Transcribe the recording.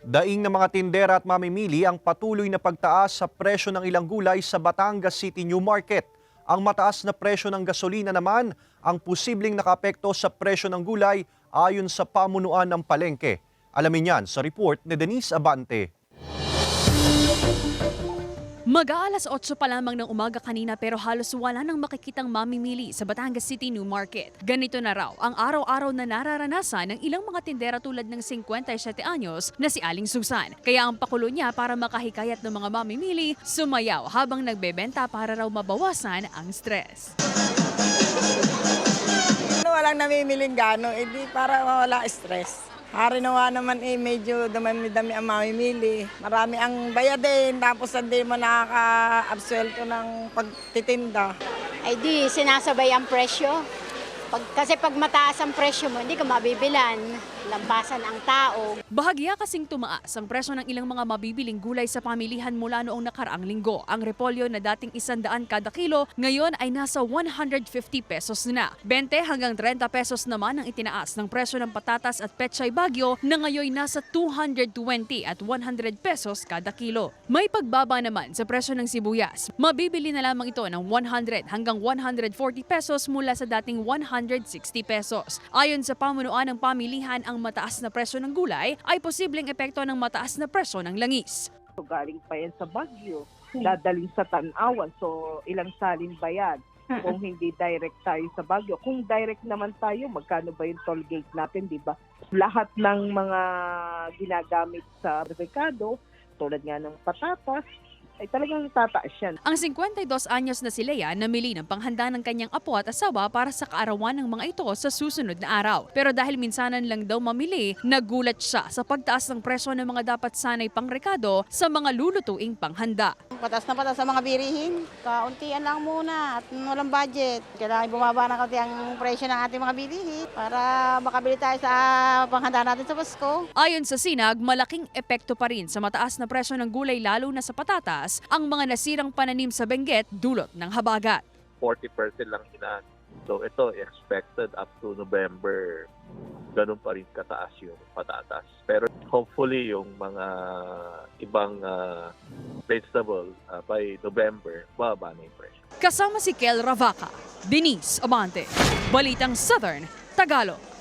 Daing ng mga tindera at mamimili ang patuloy na pagtaas sa presyo ng ilang gulay sa Batangas City New Market. Ang mataas na presyo ng gasolina naman ang posibleng nakaapekto sa presyo ng gulay ayon sa pamunuan ng palengke. Alamin yan sa report ni Denise Abante. Mag-aalas 8 pa lamang ng umaga kanina pero halos wala nang makikitang mamimili sa Batangas City New Market. Ganito na raw ang araw-araw na nararanasan ng ilang mga tindera tulad ng 57 anyos na si Aling Susan. Kaya ang pakulo niya para makahikayat ng mga mamimili, sumayaw habang nagbebenta para raw mabawasan ang stress. Walang namimiling gano, di para mawala stress. Harinawa naman medyo dami-dami ang mamimili. Marami ang bayadin, tapos hindi mo nakaka-absuelto ng pagtitinda. Ay di, sinasabay ang presyo. Kasi pag mataas ang presyo mo, hindi ka mabibilan. Lampasan ang tao. Bahagya kasing tumaas ang presyo ng ilang mga mabibiling gulay sa pamilihan mula noong nakaraang linggo. Ang repolyo na dating 100 kada kilo, ngayon ay nasa 150 pesos na. 20 hanggang 30 pesos naman ang itinaas ng presyo ng patatas at pechay bagyo na ngayon nasa 220 at 100 pesos kada kilo. May pagbaba naman sa presyo ng sibuyas. Mabibili na lamang ito ng 100 hanggang 140 pesos mula sa dating 160 pesos. Ayon sa pamunuan ng pamilihan, ang mataas na presyo ng gulay ay posibleng epekto ng mataas na presyo ng langis. Galing pa yan sa Baguio, dadaling sa Tanawan, so ilang salin ba yan? Kung hindi direct tayo sa Baguio. Kung direct naman tayo, magkano ba yung toll gate natin, di ba? Lahat ng mga ginagamit sa merkado, tulad nga ng patatas, ay talagang tataas yan. Ang 52 anyos na si Lea namili ng panghanda ng kanyang apo at asawa para sa kaarawan ng mga ito sa susunod na araw. Pero dahil minsanan lang daw mamili, nagulat siya sa pagtaas ng presyo ng mga dapat sanay pangrekado sa mga lulutuing panghanda. Patas na patas sa mga birihin. Kauntian lang muna at walang budget. Kailangan bumaba ng kaunti ang presyo ng ating mga bilihin para makabili tayo sa panghanda natin sa Pasko. Ayon sa Sinag, malaking epekto pa rin sa mataas na presyo ng gulay lalo na sa patatas ang mga nasirang pananim sa Benguet dulot ng habagat. 40% lang hinaan. So ito expected up to November, ganun pa rin kataas yung patatas. Pero hopefully yung mga ibang vegetable by November, bababa na yung presyo. Kasama si Kel Ravaca, Denise Abante, Balitang Southern, Tagalog.